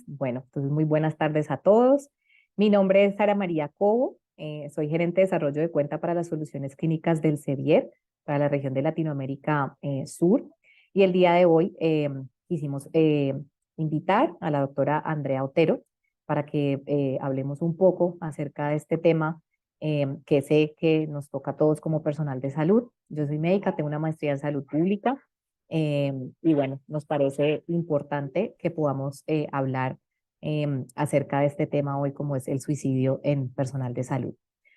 Bueno, entonces muy buenas tardes a todos. Mi nombre es Sara María Cobo, soy gerente de desarrollo de cuenta para las soluciones clínicas del CEBIER para la región de Latinoamérica Sur. Y el día de hoy quisimos invitar a la doctora Andrea Otero para que hablemos un poco acerca de este tema que sé que nos toca a todos como personal de salud. Yo soy médica, tengo una maestría en salud pública y bueno, nos parece importante que podamos hablar acerca de este tema hoy, como es el suicidio en personal de salud.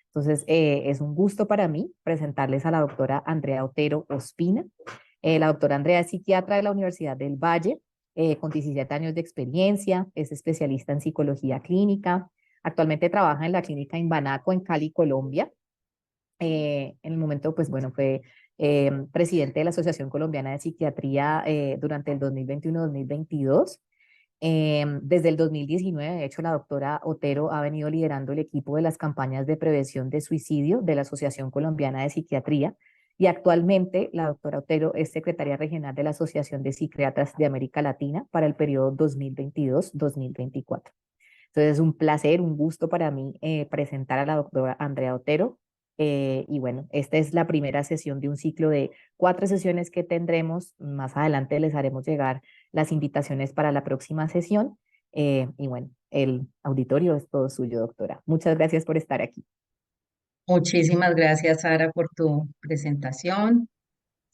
Entonces, es un gusto para mí presentarles a la doctora Andrea Otero Ospina. La doctora Andrea es psiquiatra de la Universidad del Valle, con 17 años de experiencia, es especialista en psicología clínica. Actualmente trabaja en la clínica Imbanaco en Cali, Colombia. En el momento, pues bueno, fue presidente de la Asociación Colombiana de Psiquiatría durante el 2021-2022. Desde el 2019, de hecho, la doctora Otero ha venido liderando el equipo de las campañas de prevención de suicidio de la Asociación Colombiana de Psiquiatría y actualmente la doctora Otero es secretaria regional de la Asociación de Psiquiatras de América Latina para el periodo 2022-2024. Entonces es un placer, un gusto para mí presentar a la doctora Andrea Otero. Y bueno, esta es la primera sesión de un ciclo de 4 sesiones que tendremos. Más adelante les haremos llegar las invitaciones para la próxima sesión. Y bueno, el auditorio es todo suyo, doctora. Muchas gracias por estar aquí. Muchísimas gracias, Sara, por tu presentación.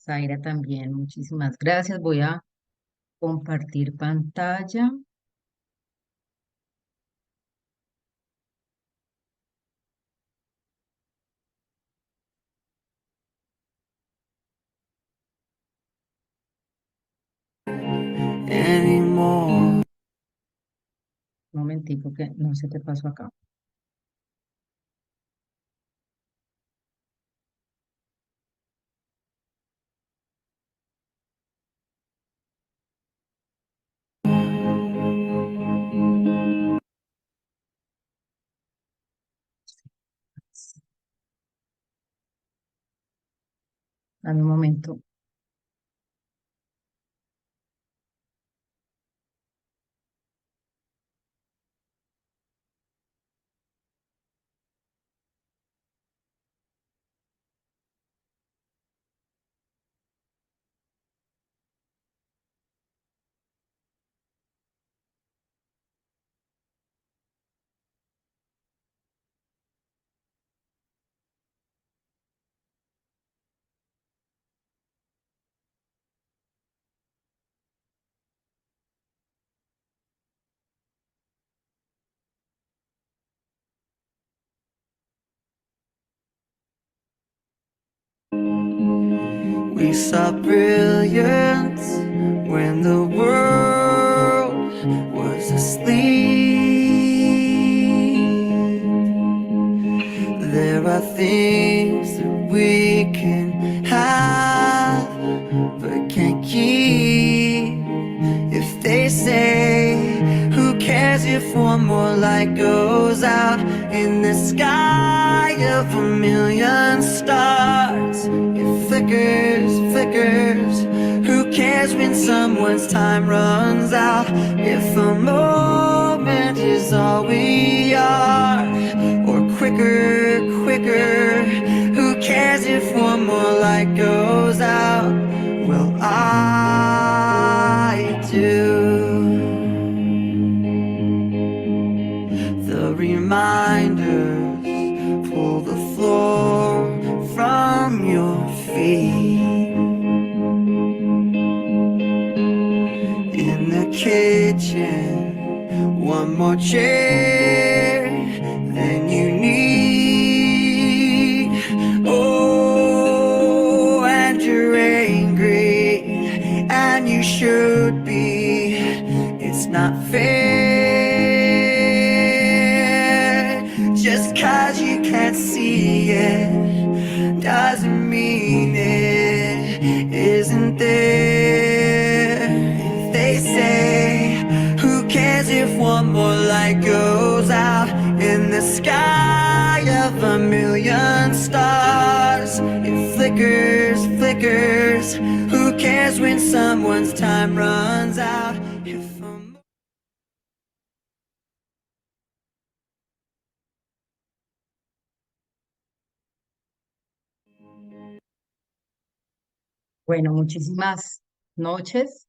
Zaira también, muchísimas gracias. Voy a compartir pantalla. Anymore. Un momentico que no sé qué pasó acá. Dame un momento. We saw brilliance when the world was asleep. There are things that we can have but can't keep. If they say, who cares if one more light goes out in the sky of a million stars? It flickers, flickers. Who cares when someone's time runs out? If a moment is all we are, or quicker, quicker. Who cares if one more light goes out? Well, I do. The reminders pull the floor from your feet. In the kitchen, one more chair than you need. Oh, and you're angry, and you should be. It's not fair. Just 'cause you can't see it doesn't mean it isn't there. If they say, who cares if one more light goes out in the sky of a million stars? It flickers, flickers. Who cares when when someone's time runs out. If I'm Bueno, muchísimas noches.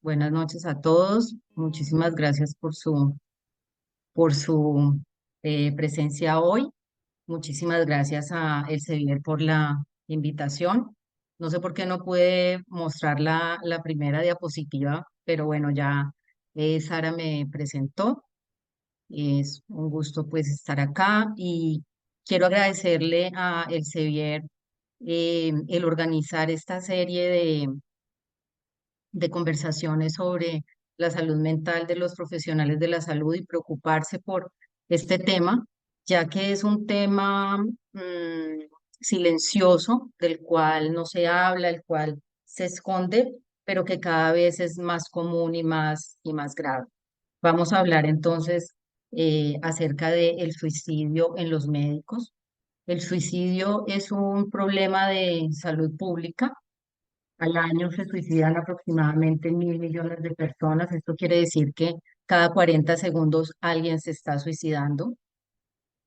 Buenas noches a todos. Muchísimas gracias por su presencia hoy. Muchísimas gracias a El Sevier por la invitación. No sé por qué no pude mostrar la primera diapositiva, pero bueno, ya Sara me presentó. Es un gusto pues estar acá y quiero agradecerle a El Sevier el organizar esta serie de conversaciones sobre la salud mental de los profesionales de la salud y preocuparse por este tema, ya que es un tema silencioso, del cual no se habla, el cual se esconde, pero que cada vez es más común y más grave. Vamos a hablar entonces acerca del suicidio en los médicos. El suicidio es un problema de salud pública. Al año se suicidan aproximadamente 1.000 millones de personas. Esto quiere decir que cada 40 segundos alguien se está suicidando.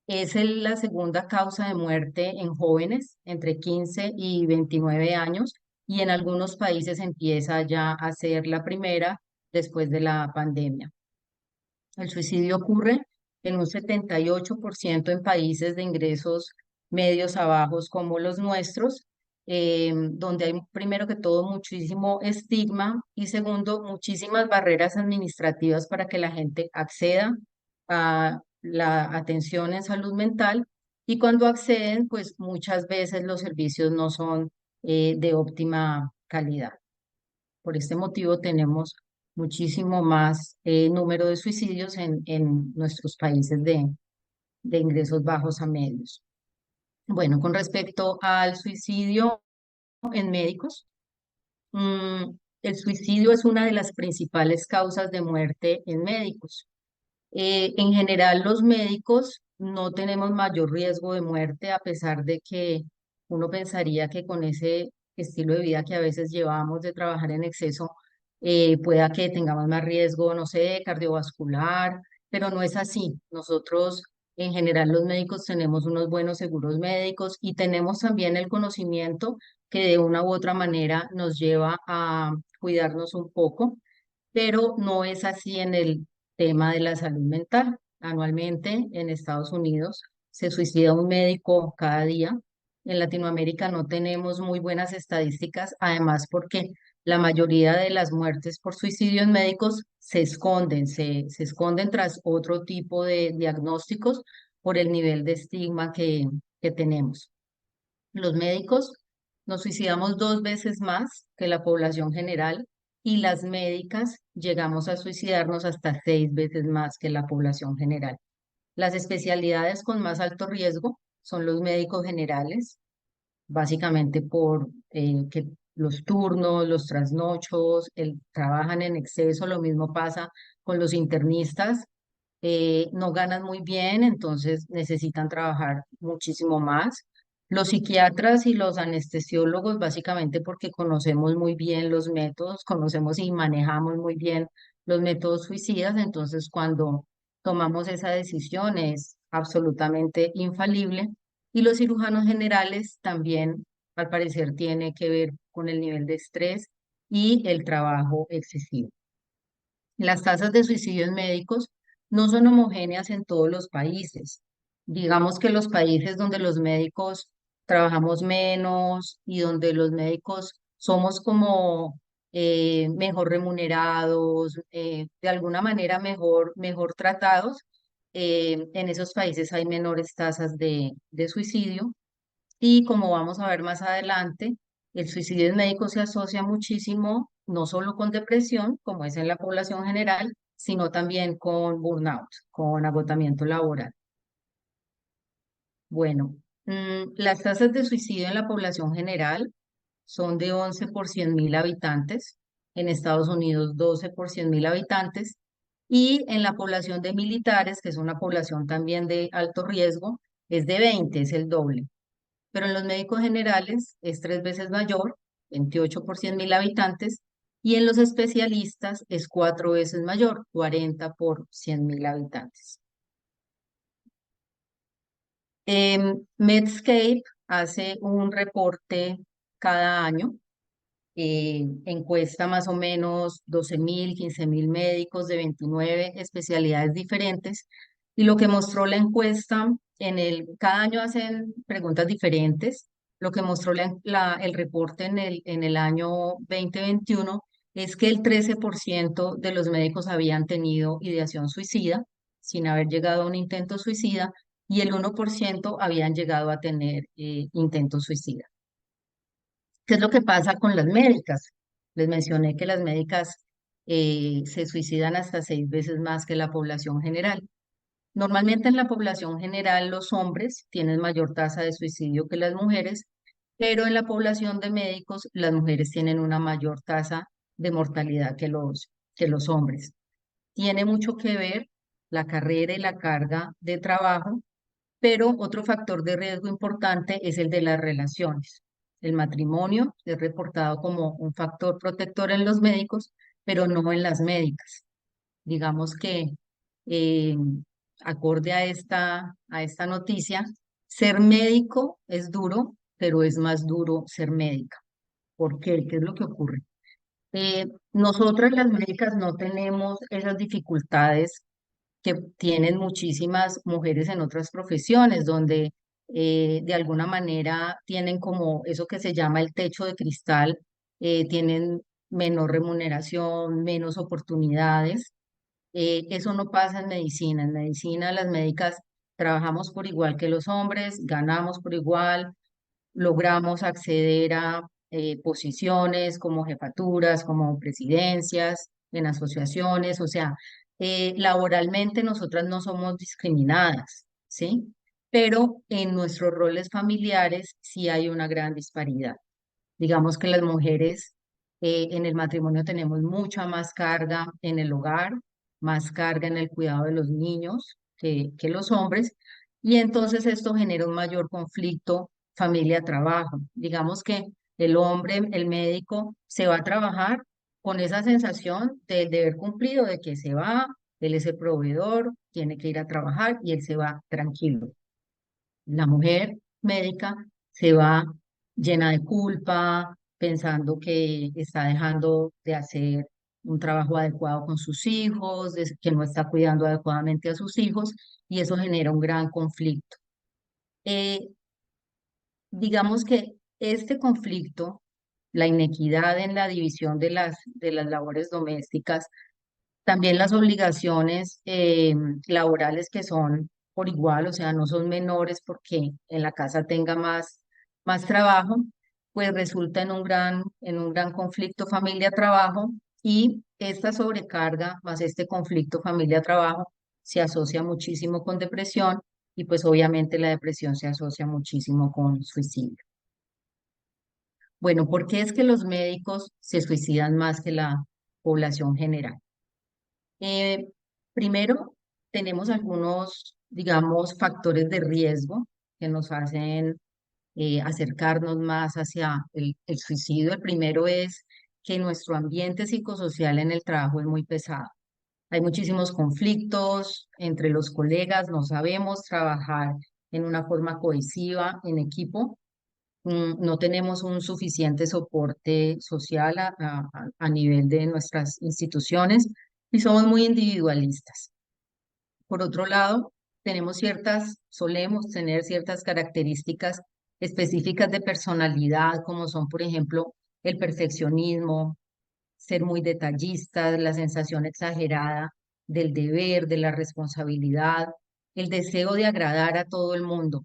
Es la segunda causa de muerte en jóvenes entre 15 y 29 años y en algunos países empieza ya a ser la primera después de la pandemia. El suicidio ocurre en un 78% en países de ingresos medios a bajos como los nuestros, donde hay primero que todo muchísimo estigma y segundo muchísimas barreras administrativas para que la gente acceda a la atención en salud mental y cuando acceden, pues muchas veces los servicios no son de óptima calidad. Por este motivo tenemos muchísimo más número de suicidios en nuestros países de ingresos bajos a medios. Bueno, con respecto al suicidio en médicos, mm, el suicidio es una de las principales causas de muerte en médicos. En general, los médicos no tenemos mayor riesgo de muerte, a pesar de que uno pensaría que con ese estilo de vida que a veces llevamos de trabajar en exceso, pueda que tengamos más riesgo, no sé, cardiovascular, pero no es así. Nosotros, en general, los médicos tenemos unos buenos seguros médicos y tenemos también el conocimiento que de una u otra manera nos lleva a cuidarnos un poco, pero no es así en el tema de la salud mental. Anualmente en Estados Unidos se suicida un médico cada día. En Latinoamérica no tenemos muy buenas estadísticas, además porque la mayoría de las muertes por suicidios médicos se esconden tras otro tipo de diagnósticos por el nivel de estigma que tenemos. Los médicos nos suicidamos 2 veces más que la población general y las médicas llegamos a suicidarnos hasta 6 veces más que la población general. Las especialidades con más alto riesgo son los médicos generales, básicamente por que los turnos, los trasnochos, trabajan en exceso, lo mismo pasa con los internistas, no ganan muy bien, entonces necesitan trabajar muchísimo más. Los psiquiatras y los anestesiólogos, básicamente porque conocemos muy bien los métodos, conocemos y manejamos muy bien los métodos suicidas, entonces cuando tomamos esa decisión es absolutamente infalible. Y los cirujanos generales también, al parecer, tiene que ver con el nivel de estrés y el trabajo excesivo. Las tasas de suicidios médicos no son homogéneas en todos los países. Digamos que los países donde los médicos trabajamos menos y donde los médicos somos como mejor remunerados, de alguna manera mejor tratados, en esos países hay menores tasas de suicidio y como vamos a ver más adelante, el suicidio en médicos se asocia muchísimo, no solo con depresión, como es en la población general, sino también con burnout, con agotamiento laboral. Bueno, las tasas de suicidio en la población general son de 11 por 100.000 habitantes, en Estados Unidos 12 por 100.000 habitantes, y en la población de militares, que es una población también de alto riesgo, es de 20, es el doble, pero en los médicos generales es 3 veces mayor 28 por 100.000 habitantes, y en los especialistas es 4 veces mayor, 40 por 100.000 habitantes. Medscape hace un reporte cada año, encuesta más o menos 12.000, 15.000 médicos de 29 especialidades diferentes, y lo que mostró la encuesta, cada año hacen preguntas diferentes. Lo que mostró el reporte en el año 2021 es que el 13% de los médicos habían tenido ideación suicida sin haber llegado a un intento suicida, y el 1% habían llegado a tener intentos suicida. ¿Qué es lo que pasa con las médicas? Les mencioné que las médicas se suicidan hasta 6 veces más que la población general. Normalmente en la población general los hombres tienen mayor tasa de suicidio que las mujeres, pero en la población de médicos las mujeres tienen una mayor tasa de mortalidad que los hombres. Tiene mucho que ver la carrera y la carga de trabajo, pero otro factor de riesgo importante es el de las relaciones. El matrimonio es reportado como un factor protector en los médicos, pero no en las médicas. Digamos que, eh, acorde a esta noticia, ser médico es duro, pero es más duro ser médica. ¿Por qué? ¿Qué es lo que ocurre? Nosotras las médicas no tenemos esas dificultades que tienen muchísimas mujeres en otras profesiones, donde de alguna manera tienen como eso que se llama el techo de cristal, tienen menor remuneración, menos oportunidades. Eso no pasa en medicina. En medicina las médicas trabajamos por igual que los hombres, ganamos por igual, logramos acceder a posiciones como jefaturas, como presidencias, en asociaciones, o sea, laboralmente nosotras no somos discriminadas, ¿sí? Pero en nuestros roles familiares sí hay una gran disparidad. Digamos que las mujeres en el matrimonio tenemos mucha más carga en el hogar, más carga en el cuidado de los niños que los hombres, y entonces esto genera un mayor conflicto familia-trabajo. Digamos que el hombre, el médico, se va a trabajar con esa sensación del deber cumplido, de que se va, él es el proveedor, tiene que ir a trabajar y él se va tranquilo. La mujer médica se va llena de culpa, pensando que está dejando de hacer un trabajo adecuado con sus hijos, que no está cuidando adecuadamente a sus hijos, y eso genera un gran conflicto. Eh, digamos que este conflicto, la inequidad en la división de las labores domésticas, también las obligaciones laborales que son por igual, o sea, no son menores porque en la casa tenga más trabajo, pues resulta en un gran conflicto familia-trabajo, y esta sobrecarga más este conflicto familia-trabajo se asocia muchísimo con depresión, y pues obviamente la depresión se asocia muchísimo con suicidio. Bueno, ¿por qué es que los médicos se suicidan más que la población general? Eh, Primero, tenemos algunos, digamos, factores de riesgo que nos hacen acercarnos más hacia el suicidio. El primero es que nuestro ambiente psicosocial en el trabajo es muy pesado. Hay muchísimos conflictos entre los colegas, no sabemos trabajar en una forma cohesiva, en equipo. No tenemos un suficiente soporte social a nivel de nuestras instituciones, y somos muy individualistas. Por otro lado, solemos tener ciertas características específicas de personalidad, como son, por ejemplo, el perfeccionismo, ser muy detallistas, la sensación exagerada del deber, de la responsabilidad, el deseo de agradar a todo el mundo.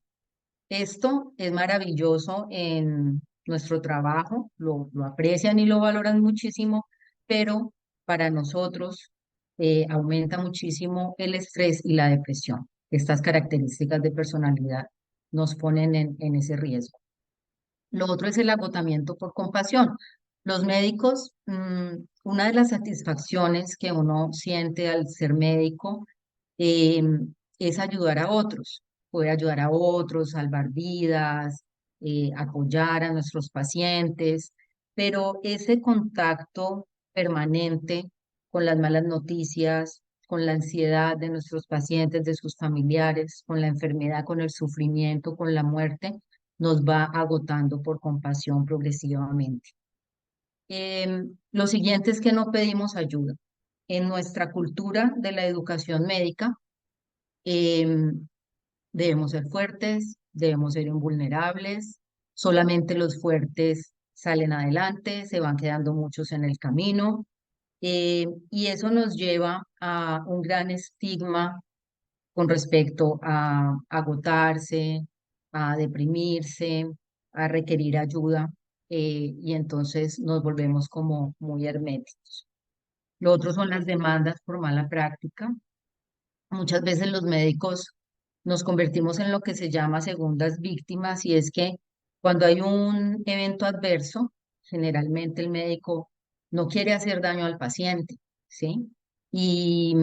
Esto es maravilloso en nuestro trabajo, lo aprecian y lo valoran muchísimo, pero para nosotros aumenta muchísimo el estrés y la depresión. Estas características de personalidad nos ponen en ese riesgo. Lo otro es el agotamiento por compasión. Los médicos, una de las satisfacciones que uno siente al ser médico eh, es ayudar a otros, poder ayudar a otros, salvar vidas, apoyar a nuestros pacientes. pero ese contacto permanente con las malas noticias, con la ansiedad de nuestros pacientes, de sus familiares, con la enfermedad, con el sufrimiento, con la muerte, nos va agotando por compasión progresivamente. Lo siguiente es que no pedimos ayuda. En nuestra cultura de la educación médica, em, debemos ser fuertes, debemos ser invulnerables, solamente los fuertes salen adelante, se van quedando muchos en el camino, y eso nos lleva a un gran estigma con respecto a agotarse, a deprimirse, a requerir ayuda, y entonces nos volvemos como muy herméticos. Lo otro son las demandas por mala práctica. Muchas veces los médicos nos convertimos en lo que se llama segundas víctimas, y es que cuando hay un evento adverso, generalmente el médico no quiere hacer daño al paciente, ¿sí? Y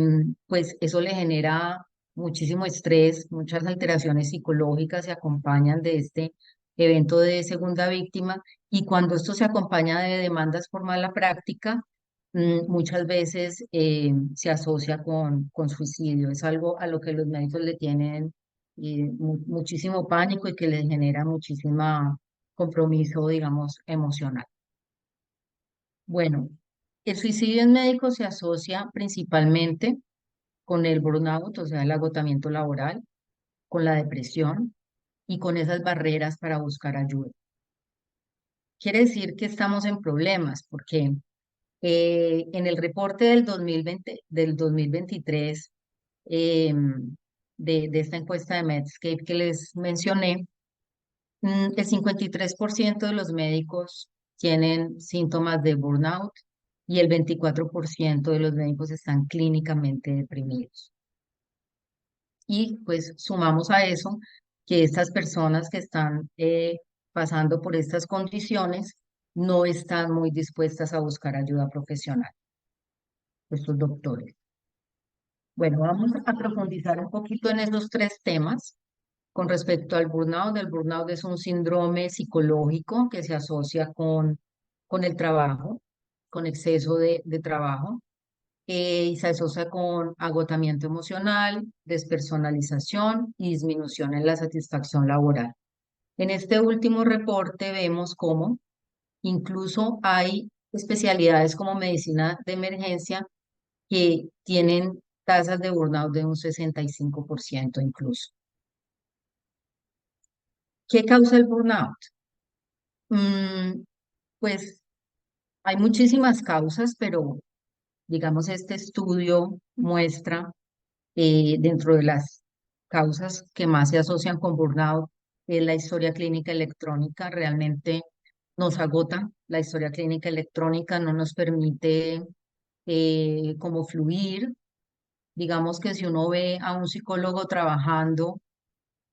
pues eso le genera muchísimo estrés, muchas alteraciones psicológicas se acompañan de este evento de segunda víctima, y cuando esto se acompaña de demandas por mala práctica, muchas veces se asocia con suicidio. Es algo a lo que los médicos le tienen muchísimo pánico y que les genera muchísimo compromiso, digamos, emocional. Bueno, el suicidio en médicos se asocia principalmente con el burnout, o sea, el agotamiento laboral, con la depresión y con esas barreras para buscar ayuda. Quiere decir que estamos en problemas porque en el reporte del 2020, del 2023, de esta encuesta de Medscape que les mencioné, el 53% de los médicos tienen síntomas de burnout y el 24% de los médicos están clínicamente deprimidos. Y pues sumamos a eso que estas personas que están pasando por estas condiciones no están muy dispuestas a buscar ayuda profesional, estos doctores. Bueno, vamos a profundizar un poquito en esos tres temas. Con respecto al burnout, el burnout es un síndrome psicológico que se asocia con el trabajo, con exceso de trabajo, y se asocia con agotamiento emocional, despersonalización y disminución en la satisfacción laboral. En este último reporte vemos cómo incluso hay especialidades como medicina de emergencia que tienen tasas de burnout de un 65% incluso. ¿Qué causa el burnout? Mm, pues hay muchísimas causas, pero digamos este estudio muestra dentro de las causas que más se asocian con burnout, la historia clínica electrónica. Realmente nos agota la historia clínica electrónica, no nos permite como fluir. Digamos que si uno ve a un psicólogo trabajando,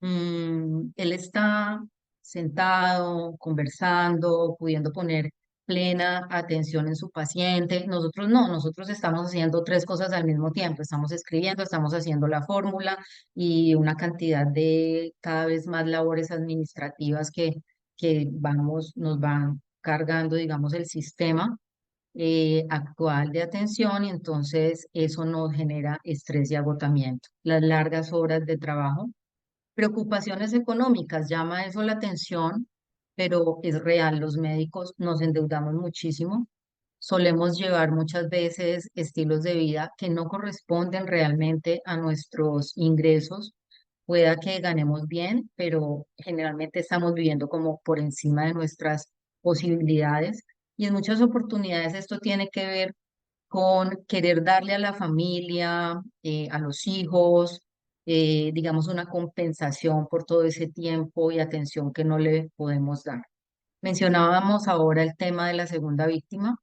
él está sentado, conversando, pudiendo poner plena atención en su paciente. Nosotros no, nosotros estamos haciendo tres cosas al mismo tiempo. Estamos escribiendo, estamos haciendo la fórmula y una cantidad de cada vez más labores administrativas que nos van cargando, digamos, el sistema actual de atención, y entonces eso nos genera estrés y agotamiento. Las largas horas de trabajo. Preocupaciones económicas, llama eso la atención, pero es real, los médicos nos endeudamos muchísimo, solemos llevar muchas veces estilos de vida que no corresponden realmente a nuestros ingresos. Pueda que ganemos bien, pero generalmente estamos viviendo como por encima de nuestras posibilidades, y en muchas oportunidades esto tiene que ver con querer darle a la familia, a los hijos, digamos, una compensación por todo ese tiempo y atención que no le podemos dar. Mencionábamos ahora el tema de la segunda víctima,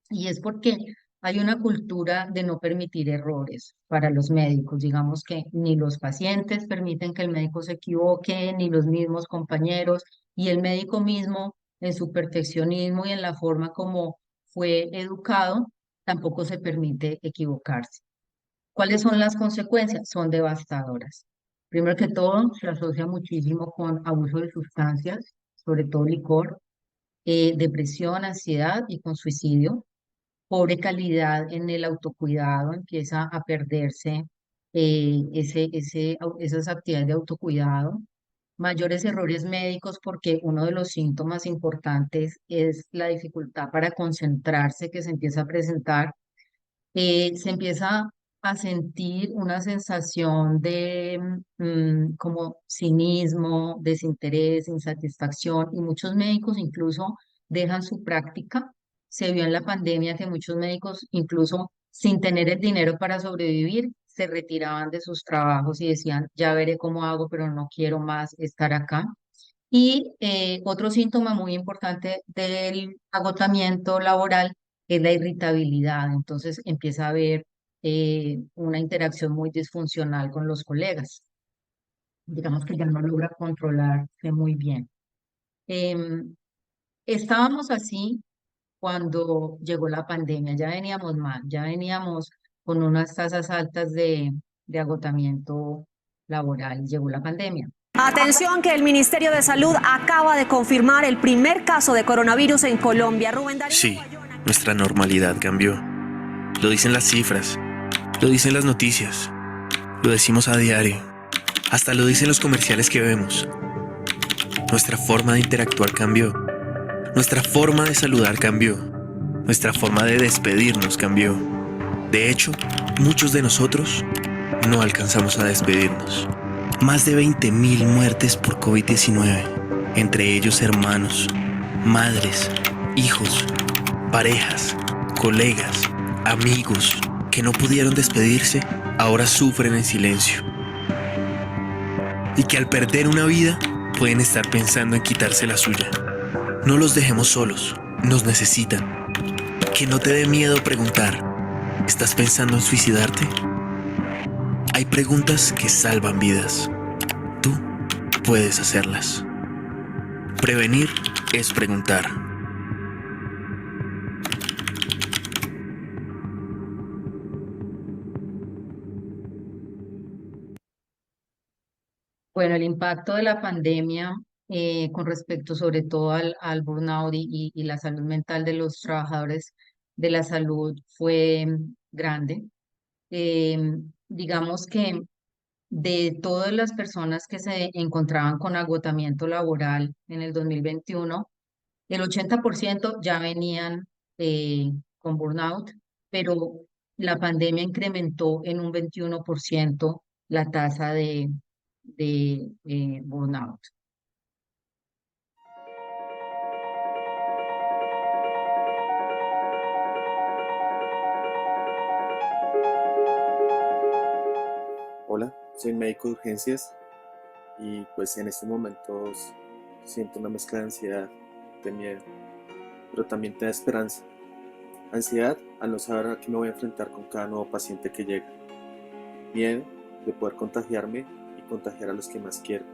y es porque hay una cultura de no permitir errores para los médicos. Digamos que ni los pacientes permiten que el médico se equivoque, ni los mismos compañeros, y el médico mismo en su perfeccionismo y en la forma como fue educado, tampoco se permite equivocarse. ¿Cuáles son las consecuencias? Son devastadoras. Primero que todo, se asocia muchísimo con abuso de sustancias, sobre todo licor, depresión, ansiedad y con suicidio. Pobre calidad en el autocuidado, empieza a perderse esas actividades de autocuidado. Mayores errores médicos porque uno de los síntomas importantes es la dificultad para concentrarse que se empieza a presentar. Se empieza a sentir una sensación de como cinismo, desinterés, insatisfacción y muchos médicos incluso dejan su práctica. Se vio en la pandemia que muchos médicos incluso sin tener el dinero para sobrevivir se retiraban de sus trabajos y decían, ya veré cómo hago, pero no quiero más estar acá. Y otro síntoma muy importante del agotamiento laboral es la irritabilidad. Entonces empieza a haber una interacción muy disfuncional con los colegas. Digamos que ya no logra controlarse muy bien. Em, Estábamos así cuando llegó la pandemia. Ya veníamos mal, ya veníamos con unas tasas altas de agotamiento laboral. Llegó la pandemia. Atención que el Ministerio de Salud acaba de confirmar el primer caso de coronavirus en Colombia. Rubén Darío Sí, Bayona. nuestra normalidad cambió. Lo dicen las cifras, lo dicen las noticias, lo decimos a diario, hasta lo dicen los comerciales que vemos. Nuestra forma de interactuar cambió, nuestra forma de saludar cambió, nuestra forma de despedirnos cambió. De hecho, muchos de nosotros no alcanzamos a despedirnos. Más de 20.000 muertes por COVID-19, entre ellos hermanos, madres, hijos, parejas, colegas, amigos que no pudieron despedirse, ahora sufren en silencio. Y que al perder una vida pueden estar pensando en quitarse la suya. No los dejemos solos, nos necesitan. Que no te dé miedo preguntar, ¿estás pensando en suicidarte? Hay preguntas que salvan vidas. Tú puedes hacerlas. Prevenir es preguntar. Bueno, el impacto de la pandemia con respecto sobre todo al burnout y la salud mental de los trabajadores de la salud fue grande. Digamos que de todas las personas que se encontraban con agotamiento laboral en el 2021, el 80% ya venían con burnout, pero la pandemia incrementó en un 21% la tasa de burnout. Hola, soy médico de urgencias y pues en estos momentos siento una mezcla de ansiedad, de miedo, pero también te da esperanza. Ansiedad al no saber a qué me voy a enfrentar con cada nuevo paciente que llega. Miedo de poder contagiarme y contagiar a los que más quiero.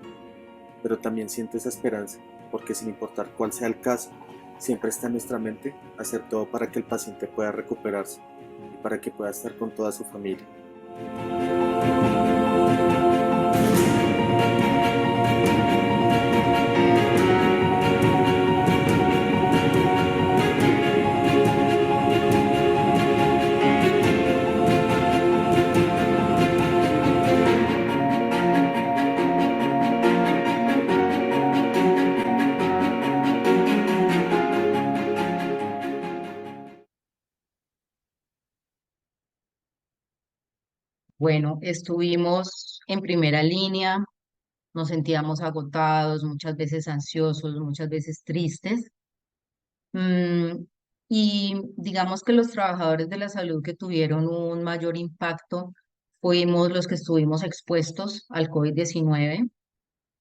Pero también siento esa esperanza, porque sin importar cuál sea el caso, siempre está en nuestra mente hacer todo para que el paciente pueda recuperarse y para que pueda estar con toda su familia. Bueno, estuvimos en primera línea, nos sentíamos agotados, muchas veces ansiosos, muchas veces tristes. Mm, y digamos que los trabajadores de la salud que tuvieron un mayor impacto fuimos los que estuvimos expuestos al COVID-19,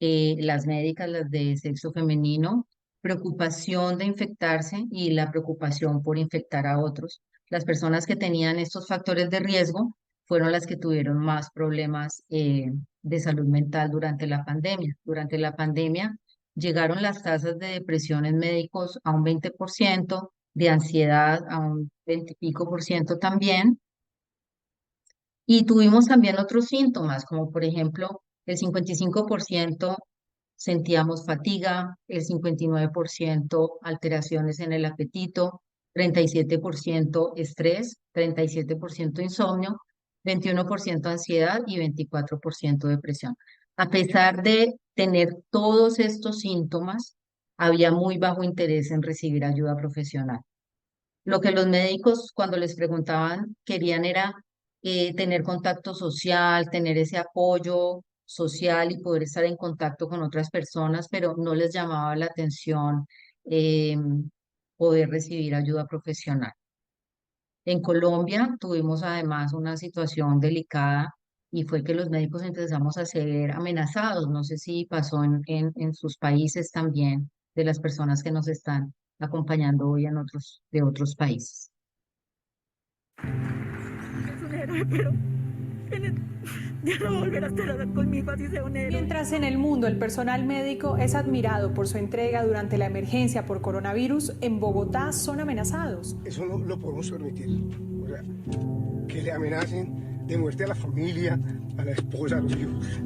las médicas, las de sexo femenino, preocupación de infectarse y la preocupación por infectar a otros. Las personas que tenían estos factores de riesgo fueron las que tuvieron más problemas de salud mental durante la pandemia. Durante la pandemia llegaron las tasas de depresión en médicos a un 20%, de ansiedad a un 20 y pico por ciento también. Y tuvimos también otros síntomas, como por ejemplo el 55% sentíamos fatiga, el 59% alteraciones en el apetito, 37% estrés, 37% insomnio, 21% ansiedad y 24% depresión. A pesar de tener todos estos síntomas, había muy bajo interés en recibir ayuda profesional. Lo que los médicos cuando les preguntaban querían era tener contacto social, tener ese apoyo social y poder estar en contacto con otras personas, pero no les llamaba la atención eh, poder recibir ayuda profesional. En Colombia tuvimos además una situación delicada y fue que los médicos empezamos a ser amenazados. No sé si pasó en sus países también, de las personas que nos están acompañando hoy de otros países. Es un héroe, pero ya no volverá a estar conmigo así sea un héroe. Mientras en el mundo el personal médico es admirado por su entrega durante la emergencia por coronavirus, en Bogotá son amenazados. Eso no lo podemos permitir. O sea, que le amenacen de muerte a la familia, a la esposa, a los hijos.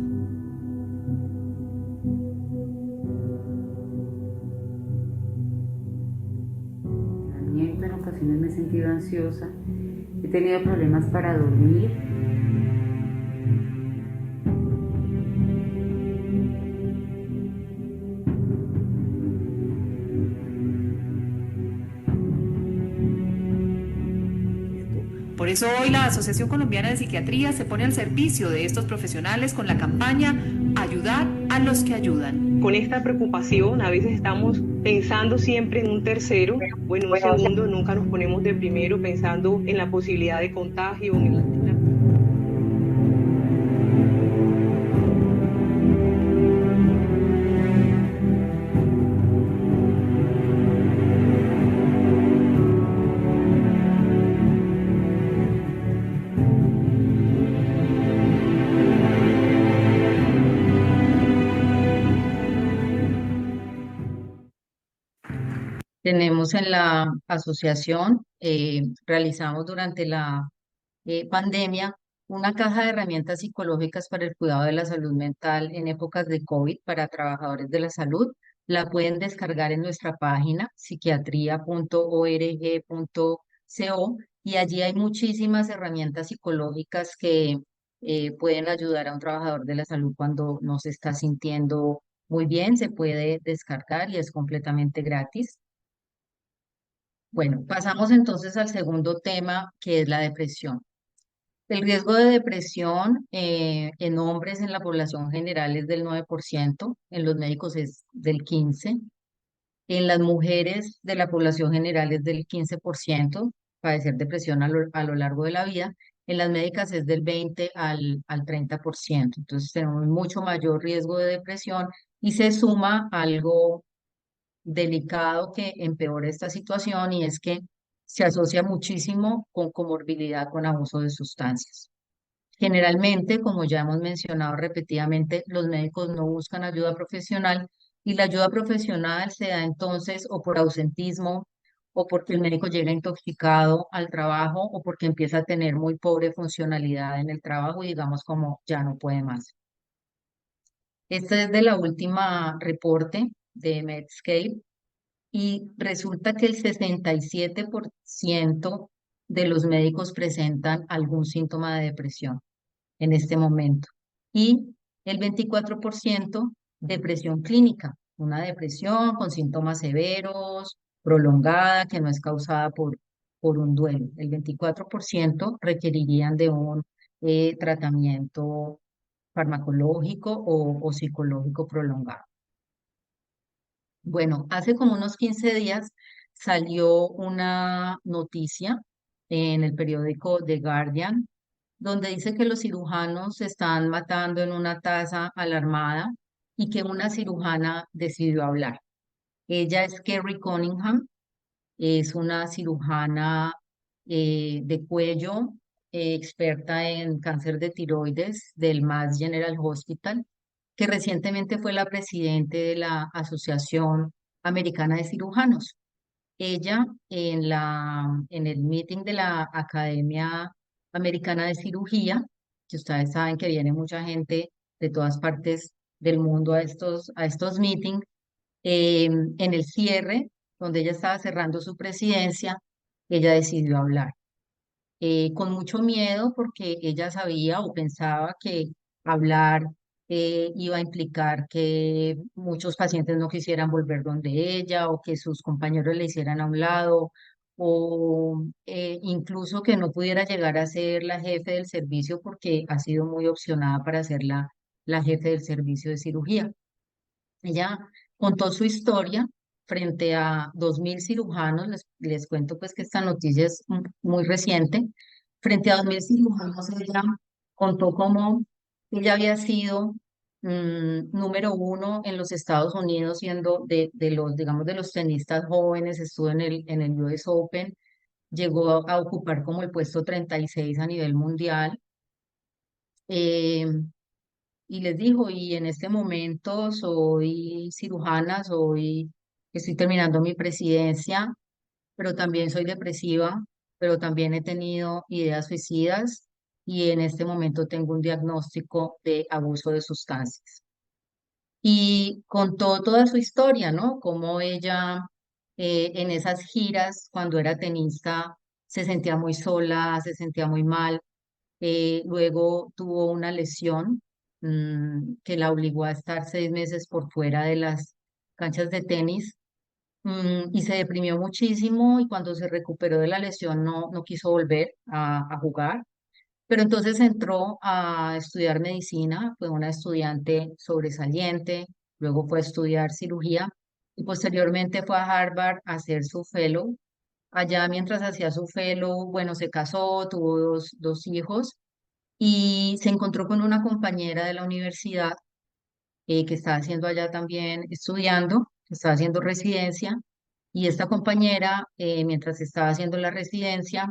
En ocasiones me he sentido ansiosa, he tenido problemas para dormir. Por eso hoy la Asociación Colombiana de Psiquiatría se pone al servicio de estos profesionales con la campaña Ayudar a los que ayudan. Con esta preocupación a veces estamos pensando siempre en un tercero o en un segundo, nunca nos ponemos de primero pensando en la posibilidad de contagio. Tenemos en la asociación, realizamos durante la pandemia una caja de herramientas psicológicas para el cuidado de la salud mental en épocas de COVID para trabajadores de la salud. La pueden descargar en nuestra página psiquiatría.org.co y allí hay muchísimas herramientas psicológicas que pueden ayudar a un trabajador de la salud cuando no se está sintiendo muy bien. Se puede descargar y es completamente gratis. Bueno, pasamos entonces al segundo tema, que es la depresión. El riesgo de depresión en hombres en la población general es del 9%, en los médicos es del 15%, en las mujeres de la población general es del 15%, padecer depresión a lo largo de la vida, en las médicas es del 20 al 30%, entonces tenemos mucho mayor riesgo de depresión y se suma algo delicado que empeora esta situación y es que se asocia muchísimo con comorbilidad con abuso de sustancias. Generalmente, como ya hemos mencionado repetidamente, los médicos no buscan ayuda profesional y la ayuda profesional se da entonces o por ausentismo o porque el médico llega intoxicado al trabajo o porque empieza a tener muy pobre funcionalidad en el trabajo y digamos como ya no puede más. Este es de la última reporte de Medscape y resulta que el 67% de los médicos presentan algún síntoma de depresión en este momento y el 24% depresión clínica, una depresión con síntomas severos, prolongada, que no es causada por un duelo. El 24% requerirían de un tratamiento farmacológico o psicológico prolongado. Bueno, hace como unos 15 días salió una noticia en el periódico The Guardian, donde dice que los cirujanos se están matando en una tasa alarmada y que una cirujana decidió hablar. Ella es Kerry Cunningham, es una cirujana de cuello, experta en cáncer de tiroides del Mass General Hospital, que recientemente fue la presidente de la Asociación Americana de Cirujanos. Ella en el meeting de la Academia Americana de Cirugía, que ustedes saben que viene mucha gente de todas partes del mundo a estos meetings. En el cierre, donde ella estaba cerrando su presidencia, ella decidió hablar con mucho miedo porque ella sabía o pensaba que hablar iba a implicar que muchos pacientes no quisieran volver donde ella o que sus compañeros le hicieran a un lado o incluso que no pudiera llegar a ser la jefe del servicio porque ha sido muy opcionada para ser la jefe del servicio de cirugía. Ella contó su historia frente a 2.000 cirujanos. Les cuento pues que esta noticia es muy reciente. Frente a 2.000 cirujanos, ella contó cómo ella había sido número uno en los Estados Unidos, siendo de los, digamos, de los tenistas jóvenes, estuvo en el US Open, llegó a ocupar como el puesto 36 a nivel mundial. Eh, y les dijo, y en este momento soy cirujana, estoy terminando mi presidencia, pero también soy depresiva, pero también he tenido ideas suicidas y en este momento tengo un diagnóstico de abuso de sustancias. Y contó toda su historia, ¿no? Cómo ella en esas giras, cuando era tenista, se sentía muy sola, se sentía muy mal. Luego tuvo una lesión que la obligó a estar 6 meses por fuera de las canchas de tenis y se deprimió muchísimo y cuando se recuperó de la lesión no quiso volver a jugar. Pero entonces entró a estudiar medicina, fue una estudiante sobresaliente, luego fue a estudiar cirugía y posteriormente fue a Harvard a hacer su fellow. Allá mientras hacía su fellow, bueno, se casó, tuvo dos hijos y se encontró con una compañera de la universidad que estaba haciendo allá también estudiando, que estaba haciendo residencia, y esta compañera, mientras estaba haciendo la residencia,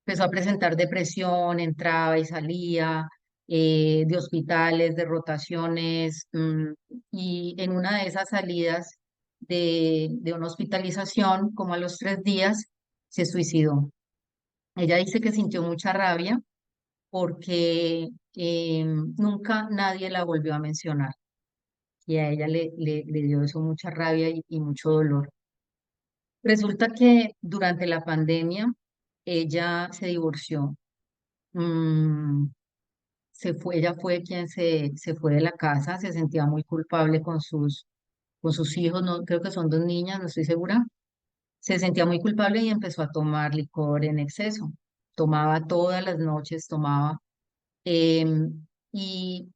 empezó a presentar depresión, entraba y salía de hospitales, de rotaciones, y en una de esas salidas de una hospitalización, como a los 3 días, se suicidó. Ella dice que sintió mucha rabia porque nunca nadie la volvió a mencionar y a ella le dio eso mucha rabia y mucho dolor. Resulta que durante la pandemia ella se divorció. Mm, ella fue quien se fue de la casa, se sentía muy culpable con sus hijos, no, creo que son 2 niñas, no estoy segura. Se sentía muy culpable y empezó a tomar licor en exceso. Tomaba todas las noches, tomaba. Y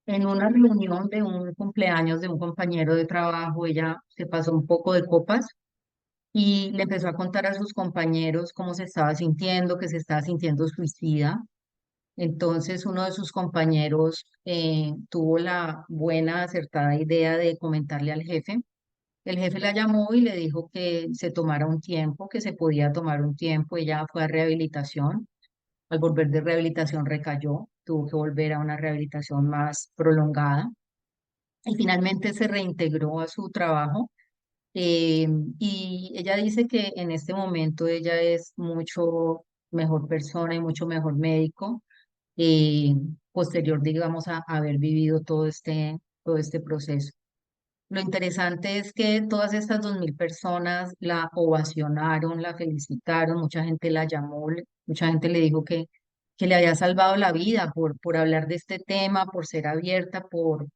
en una reunión de un cumpleaños de un compañero de trabajo, ella se pasó un poco de copas y le empezó a contar a sus compañeros cómo se estaba sintiendo, que se estaba sintiendo suicida. Entonces uno de sus compañeros tuvo la buena, acertada idea de comentarle al jefe. El jefe la llamó y le dijo que se tomara un tiempo, que se podía tomar un tiempo. Ella fue a rehabilitación. Al volver de rehabilitación recayó, tuvo que volver a una rehabilitación más prolongada y finalmente se reintegró a su trabajo. eh, y ella dice que en este momento ella es mucho mejor persona y mucho mejor médico, eh, posterior, digamos, a haber vivido todo este proceso. Lo interesante es que todas estas 2.000 personas la ovacionaron, la felicitaron, mucha gente la llamó, mucha gente le dijo que le había salvado la vida por hablar de este tema, por ser abierta, por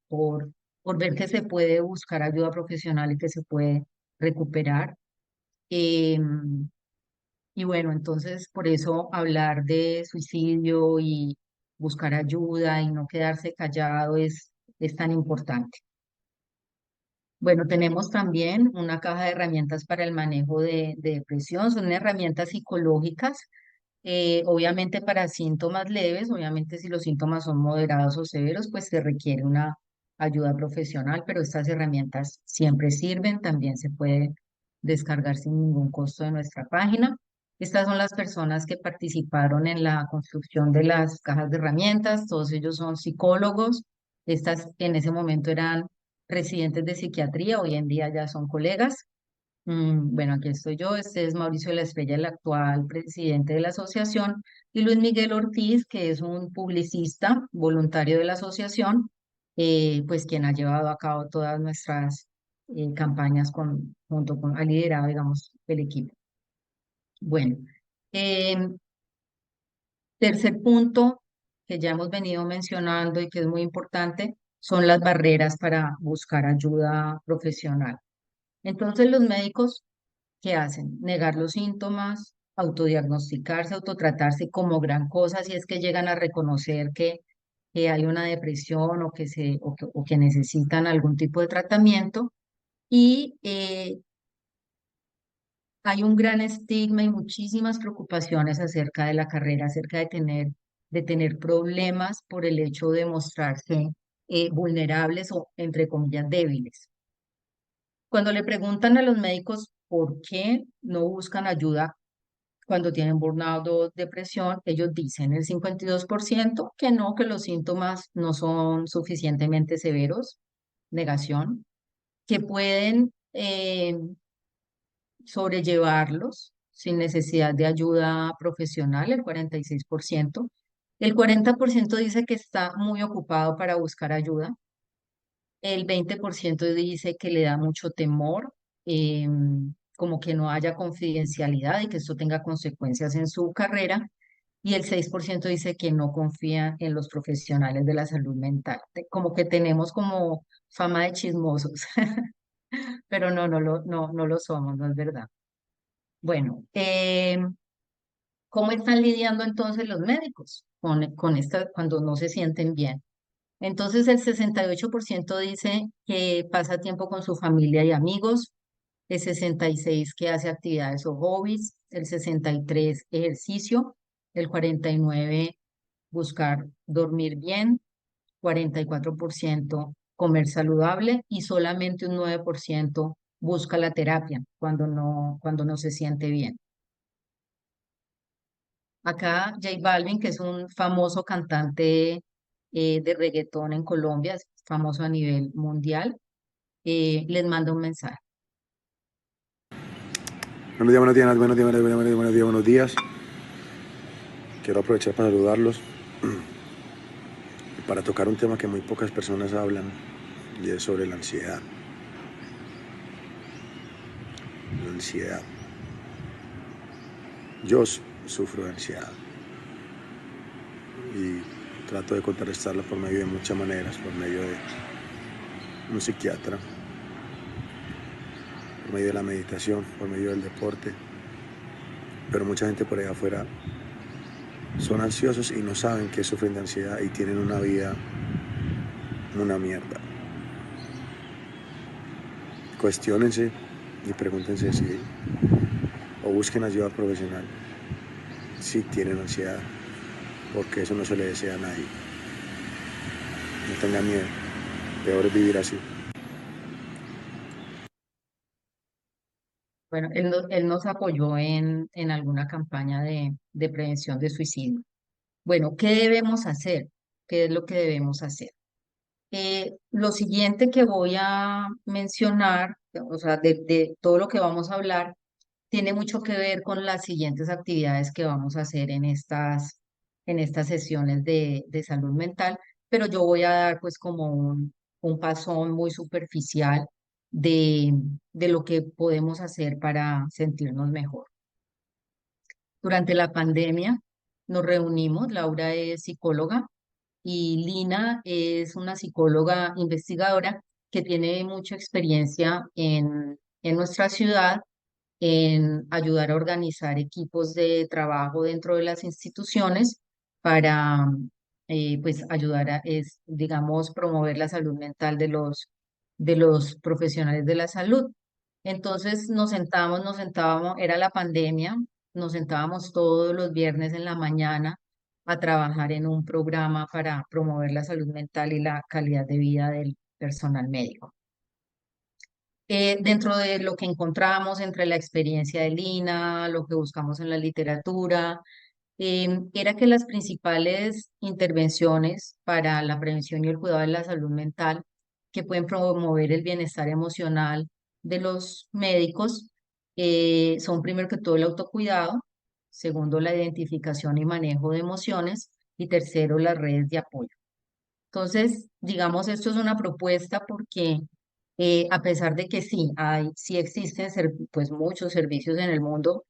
ver que se puede buscar ayuda profesional y que se puede recuperar. Em, y bueno, entonces por eso hablar de suicidio y buscar ayuda y no quedarse callado es tan importante. Bueno, tenemos también una caja de herramientas para el manejo de depresión. Son herramientas psicológicas, obviamente para síntomas leves. Obviamente si los síntomas son moderados o severos, pues se requiere una ayuda profesional, pero estas herramientas siempre sirven. También se puede descargar sin ningún costo de nuestra página. Estas son las personas que participaron en la construcción de las cajas de herramientas. Todos ellos son psicólogos. Estas en ese momento eran residentes de psiquiatría, hoy en día ya son colegas. Bueno, aquí estoy yo, este es Mauricio de la Estrella, el actual presidente de la asociación, y Luis Miguel Ortiz, que es un publicista voluntario de la asociación, pues quien ha llevado a cabo todas nuestras campañas ha liderado, digamos, el equipo. Bueno, em, tercer punto que ya hemos venido mencionando y que es muy importante son las barreras para buscar ayuda profesional. Entonces, los médicos, ¿qué hacen? Negar los síntomas, autodiagnosticarse, autotratarse como gran cosa si es que llegan a reconocer que hay una depresión o que necesitan algún tipo de tratamiento. Y hay un gran estigma y muchísimas preocupaciones acerca de la carrera, acerca de tener problemas por el hecho de mostrarse vulnerables o, entre comillas, débiles. Cuando le preguntan a los médicos por qué no buscan ayuda cuando tienen burnout o depresión, ellos dicen el 52% que no, que los síntomas no son suficientemente severos, negación, que pueden sobrellevarlos sin necesidad de ayuda profesional, el 46%. El 40% dice que está muy ocupado para buscar ayuda. El 20% dice que le da mucho temor, como que no haya confidencialidad y que esto tenga consecuencias en su carrera. Y el 6% dice que no confía en los profesionales de la salud mental. Como que tenemos como fama de chismosos, pero no lo somos, no es verdad. Bueno, ¿cómo están lidiando entonces los médicos con esta cuando no se sienten bien? Entonces el 68% dice que pasa tiempo con su familia y amigos, el 66% que hace actividades o hobbies, el 63% ejercicio, el 49% buscar dormir bien, 44% comer saludable y solamente un 9% busca la terapia cuando no se siente bien. Acá J Balvin, que es un famoso cantante de reggaetón en Colombia, es famoso a nivel mundial, les manda un mensaje. Buenos días, buenos días, buenos días, buenos días, buenos días, buenos días. Quiero aprovechar para saludarlos y para tocar un tema que muy pocas personas hablan y es sobre la ansiedad. La ansiedad. Yo sufro de ansiedad y trato de contrarrestarla por medio de muchas maneras, por medio de un psiquiatra, por medio de la meditación, por medio del deporte, pero mucha gente por allá afuera son ansiosos y no saben que sufren de ansiedad y tienen una vida una mierda. Cuestiónense y pregúntense si o busquen ayuda profesional si tienen ansiedad, porque eso no se le desea a nadie. No tengan miedo, peor es vivir así. Bueno, él nos apoyó en alguna campaña de prevención de suicidio. Bueno, ¿qué debemos hacer? ¿Qué es lo que debemos hacer? Lo siguiente que voy a mencionar, o sea, de todo lo que vamos a hablar, tiene mucho que ver con las siguientes actividades que vamos a hacer en estas sesiones de salud mental, pero yo voy a dar pues como un pasón muy superficial de, de lo que podemos hacer para sentirnos mejor. Durante la pandemia nos reunimos, Laura es psicóloga y Lina es una psicóloga investigadora que tiene mucha experiencia en nuestra ciudad en ayudar a organizar equipos de trabajo dentro de las instituciones para pues ayudar digamos, promover la salud mental de los profesionales de la salud. Entonces nos sentábamos, era la pandemia, nos sentábamos todos los viernes en la mañana a trabajar en un programa para promover la salud mental y la calidad de vida del personal médico. Dentro de lo que encontramos entre la experiencia de Lina, lo que buscamos en la literatura, era que las principales intervenciones para la prevención y el cuidado de la salud mental que pueden promover el bienestar emocional de los médicos son primero que todo el autocuidado, segundo la identificación y manejo de emociones y tercero las redes de apoyo. Entonces, digamos, esto es una propuesta porque a pesar de que sí existen pues muchos servicios en el mundo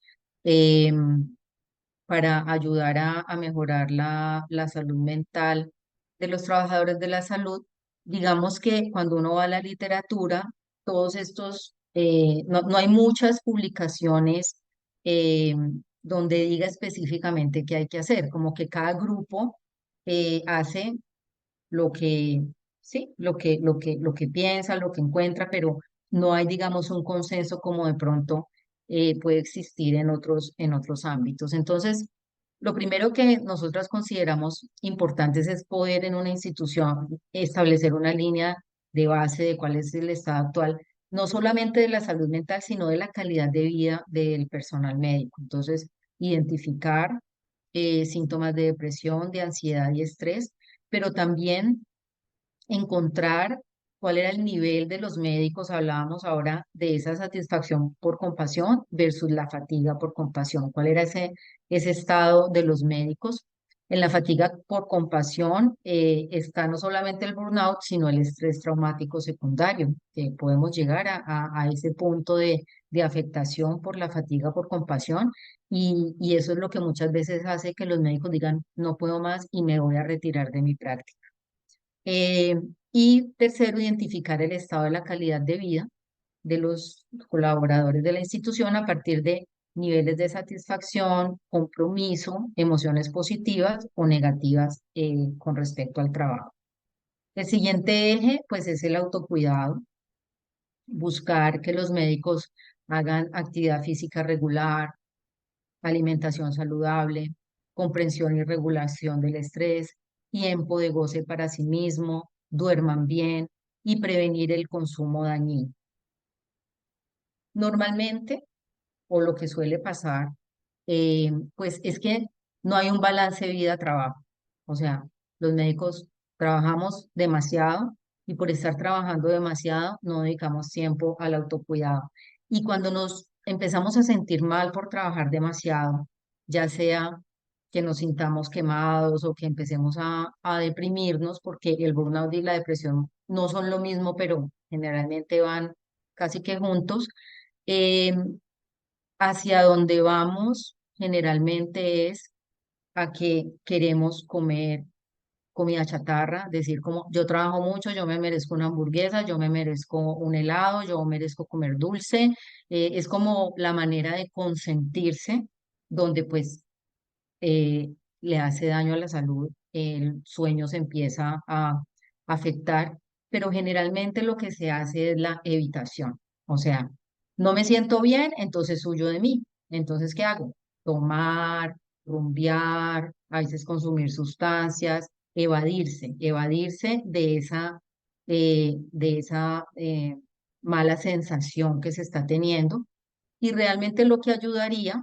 para ayudar a mejorar la salud mental de los trabajadores de la salud, digamos que cuando uno va a la literatura, todos estos, no hay muchas publicaciones eh, donde diga específicamente qué hay que hacer, como que cada grupo hace lo que, sí, lo que piensa, lo que encuentra, pero no hay, digamos, un consenso como de pronto puede existir en otros ámbitos. Entonces, lo primero que nosotras consideramos importantes es poder en una institución establecer una línea de base de cuál es el estado actual, no solamente de la salud mental, sino de la calidad de vida del personal médico. Entonces, identificar síntomas de depresión, de ansiedad y estrés, pero también encontrar cuál era el nivel de los médicos. Hablábamos ahora de esa satisfacción por compasión versus la fatiga por compasión. ¿Cuál era ese estado de los médicos? En la fatiga por compasión está no solamente el burnout, sino el estrés traumático secundario, que podemos llegar a ese punto de afectación por la fatiga por compasión, y eso es lo que muchas veces hace que los médicos digan, no puedo más y me voy a retirar de mi práctica. Eh, y tercero, identificar el estado de la calidad de vida de los colaboradores de la institución a partir de niveles de satisfacción, compromiso, emociones positivas o negativas con respecto al trabajo. El siguiente eje, pues, es el autocuidado, buscar que los médicos hagan actividad física regular, alimentación saludable, comprensión y regulación del estrés, tiempo de goce para sí mismo, duerman bien y prevenir el consumo dañino. Normalmente, o lo que suele pasar, pues es que no hay un balance vida-trabajo. O sea, los médicos trabajamos demasiado y por estar trabajando demasiado no dedicamos tiempo al autocuidado. Y cuando nos empezamos a sentir mal por trabajar demasiado, ya sea que nos sintamos quemados o que empecemos a deprimirnos, porque el burnout y la depresión no son lo mismo, pero generalmente van casi que juntos, eh, hacia donde vamos generalmente es a que queremos comer comida chatarra, decir como yo trabajo mucho, yo me merezco una hamburguesa, yo me merezco un helado, yo merezco comer dulce. Es como la manera de consentirse, donde pues le hace daño a la salud, el sueño se empieza a afectar, pero generalmente lo que se hace es la evitación. O sea, no me siento bien, entonces huyo de mí. Entonces, ¿qué hago? Tomar, rumbear, a veces consumir sustancias, evadirse de esa mala sensación que se está teniendo. Y realmente lo que ayudaría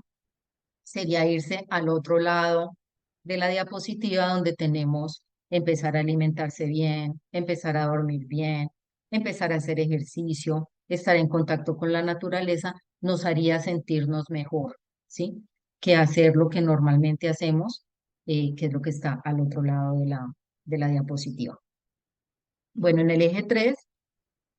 sería irse al otro lado de la diapositiva donde tenemos empezar a alimentarse bien, empezar a dormir bien, empezar a hacer ejercicio, estar en contacto con la naturaleza, nos haría sentirnos mejor, ¿sí? Que hacer lo que normalmente hacemos, que es lo que está al otro lado de la diapositiva. Bueno, en el eje 3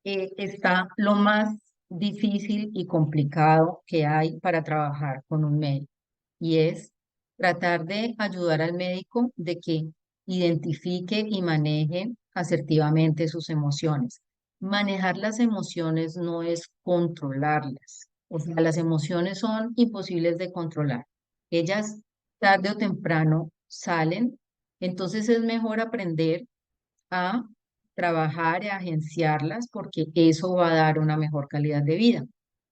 está lo más difícil y complicado que hay para trabajar con un médico, y es tratar de ayudar al médico de que identifique y maneje asertivamente sus emociones. Manejar las emociones no es controlarlas, o sea, las emociones son imposibles de controlar. Ellas tarde o temprano salen, entonces es mejor aprender a trabajar y a agenciarlas porque eso va a dar una mejor calidad de vida.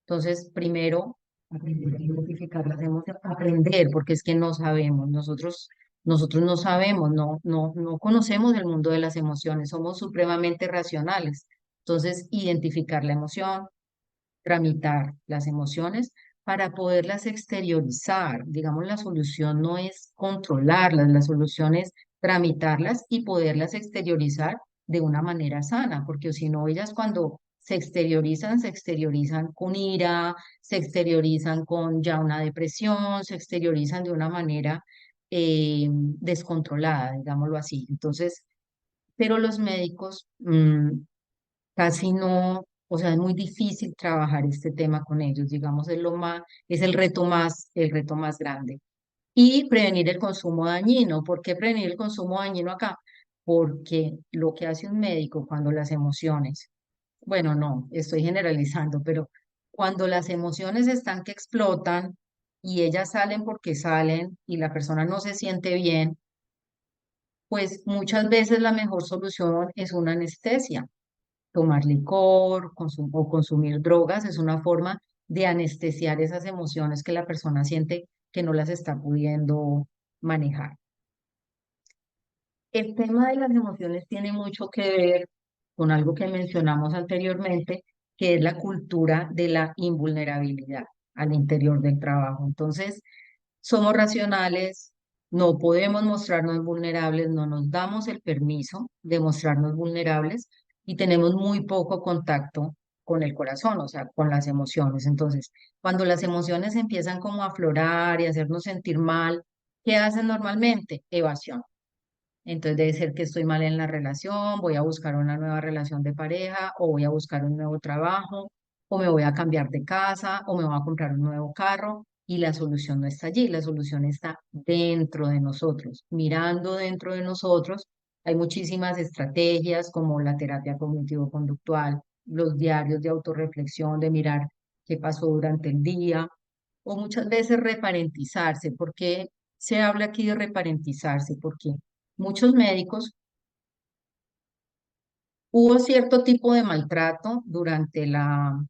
Entonces, primero, aprender a identificar las emociones, aprender, porque es que no sabemos, nosotros no sabemos, no conocemos el mundo de las emociones, somos supremamente racionales. Entonces, identificar la emoción, tramitar las emociones para poderlas exteriorizar. Digamos, la solución no es controlarlas, la solución es tramitarlas y poderlas exteriorizar de una manera sana, porque si no, ellas cuando se exteriorizan con ira, se exteriorizan con ya una depresión, se exteriorizan de una manera descontrolada, digámoslo así. Entonces, pero los médicos casi no, o sea, es muy difícil trabajar este tema con ellos, digamos, es el reto más grande. Y prevenir el consumo dañino. ¿Por qué prevenir el consumo dañino acá? Porque lo que hace un médico cuando las emociones, bueno, no, estoy generalizando, pero cuando las emociones están que explotan y ellas salen porque salen y la persona no se siente bien, pues muchas veces la mejor solución es una anestesia. Tomar licor o consumir drogas es una forma de anestesiar esas emociones que la persona siente que no las está pudiendo manejar. El tema de las emociones tiene mucho que ver con algo que mencionamos anteriormente, que es la cultura de la invulnerabilidad al interior del trabajo. Entonces, somos racionales, no podemos mostrarnos vulnerables, no nos damos el permiso de mostrarnos vulnerables y tenemos muy poco contacto con el corazón, o sea, con las emociones. Entonces, cuando las emociones empiezan como a aflorar y a hacernos sentir mal, ¿qué hacen normalmente? Evasión. Entonces debe ser que estoy mal en la relación, voy a buscar una nueva relación de pareja, o voy a buscar un nuevo trabajo, o me voy a cambiar de casa, o me voy a comprar un nuevo carro, y la solución no está allí, la solución está dentro de nosotros, mirando dentro de nosotros. Hay muchísimas estrategias como la terapia cognitivo-conductual, los diarios de autorreflexión, de mirar qué pasó durante el día, o muchas veces reparentizarse. ¿Por qué se habla aquí de reparentizarse? Porque muchos médicos hubo cierto tipo de maltrato durante la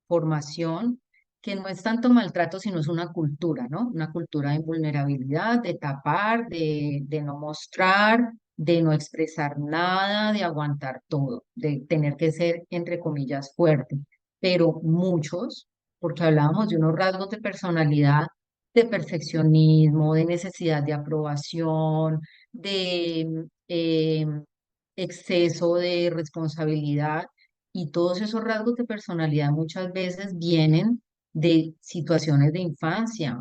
formación, que no es tanto maltrato, sino es una cultura, ¿no? Una cultura de vulnerabilidad, de tapar, de no mostrar, de no expresar nada, de aguantar todo, de tener que ser, entre comillas, fuerte. Pero muchos, porque hablábamos de unos rasgos de personalidad, de perfeccionismo, de necesidad de aprobación, de exceso de responsabilidad, y todos esos rasgos de personalidad muchas veces vienen de situaciones de infancia.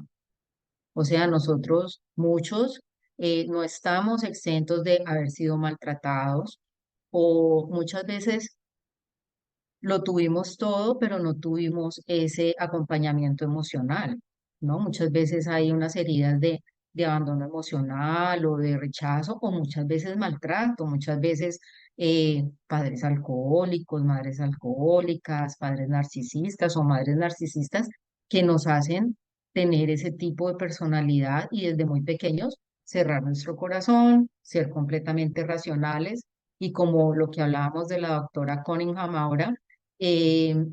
O sea, nosotros, muchos, no estamos exentos de haber sido maltratados, o muchas veces lo tuvimos todo, pero no tuvimos ese acompañamiento emocional, ¿no? Muchas veces hay unas heridas de abandono emocional o de rechazo, o muchas veces maltrato, muchas veces padres alcohólicos, madres alcohólicas, padres narcisistas o madres narcisistas que nos hacen tener ese tipo de personalidad y desde muy pequeños cerrar nuestro corazón, ser completamente racionales y, como lo que hablábamos de la doctora Cunningham ahora,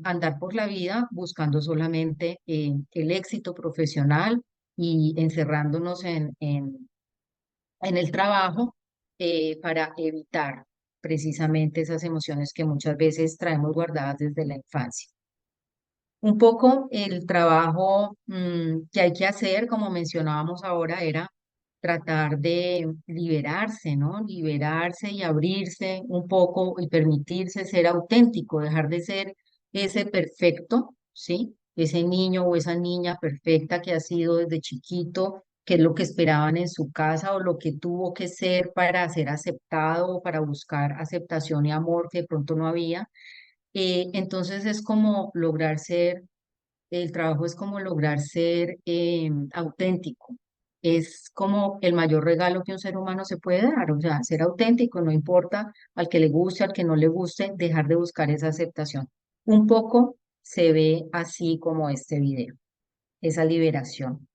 andar por la vida buscando solamente el éxito profesional y encerrándonos en el trabajo, para evitar precisamente esas emociones que muchas veces traemos guardadas desde la infancia. Un poco el trabajo que hay que hacer, como mencionábamos ahora, era tratar de liberarse, ¿no? Liberarse y abrirse un poco y permitirse ser auténtico, dejar de ser ese perfecto, ¿sí? Ese niño o esa niña perfecta que ha sido desde chiquito, que es lo que esperaban en su casa o lo que tuvo que ser para ser aceptado o para buscar aceptación y amor que de pronto no había. Entonces es como lograr ser, el trabajo es como lograr ser auténtico. Es como el mayor regalo que un ser humano se puede dar, o sea, ser auténtico, no importa al que le guste, al que no le guste, dejar de buscar esa aceptación. Un poco se ve así como este video, esa liberación.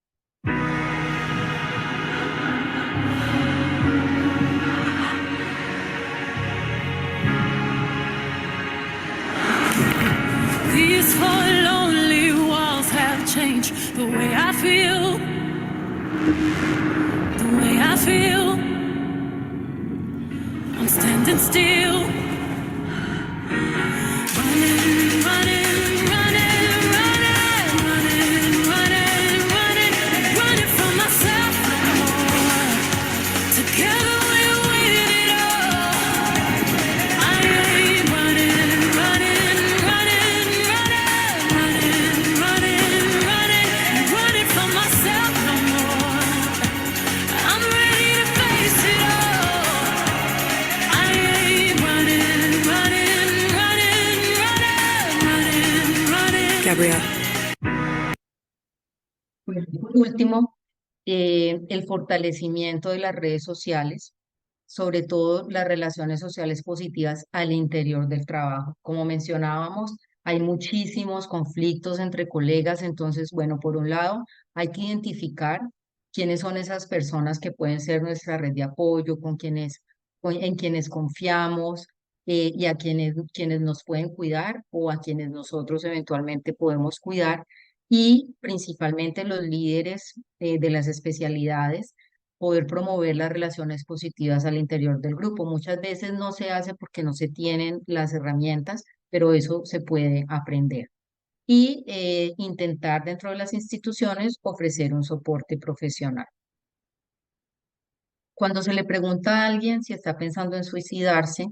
These four lonely walls have changed the way I feel. The way I feel. I'm standing still. Running, running, running, running, running, running, running, running from myself no more. Together we'll win it all. I ain't running, running, running, running, running, running, running from myself no more. I'm ready to face it all. I ain't Gabriel. Por último, el fortalecimiento de las redes sociales, sobre todo las relaciones sociales positivas al interior del trabajo. Como mencionábamos, hay muchísimos conflictos entre colegas, entonces, bueno, por un lado, hay que identificar quiénes son esas personas que pueden ser nuestra red de apoyo, en quienes confiamos, y a quienes nos pueden cuidar o a quienes nosotros eventualmente podemos cuidar, y principalmente los líderes de las especialidades, poder promover las relaciones positivas al interior del grupo. Muchas veces no se hace porque no se tienen las herramientas, pero eso se puede aprender. Y intentar dentro de las instituciones ofrecer un soporte profesional. Cuando se le pregunta a alguien si está pensando en suicidarse,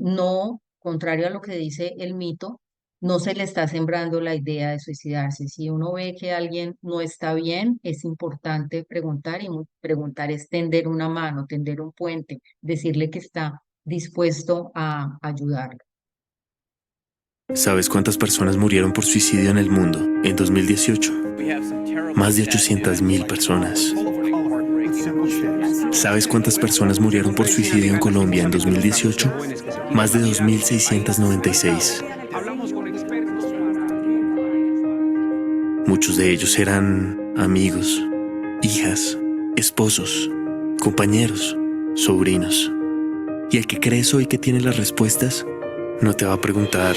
no, contrario a lo que dice el mito, no se le está sembrando la idea de suicidarse. Si uno ve que alguien no está bien, es importante preguntar, y preguntar es tender una mano, tender un puente, decirle que está dispuesto a ayudarlo. ¿Sabes cuántas personas murieron por suicidio en el mundo en 2018? Más de 800.000 personas. ¿Sabes cuántas personas murieron por suicidio en Colombia en 2018? Más de 2.696. Muchos de ellos eran amigos, hijas, esposos, compañeros, sobrinos. Y el que crees hoy que tiene las respuestas, no te va a preguntar: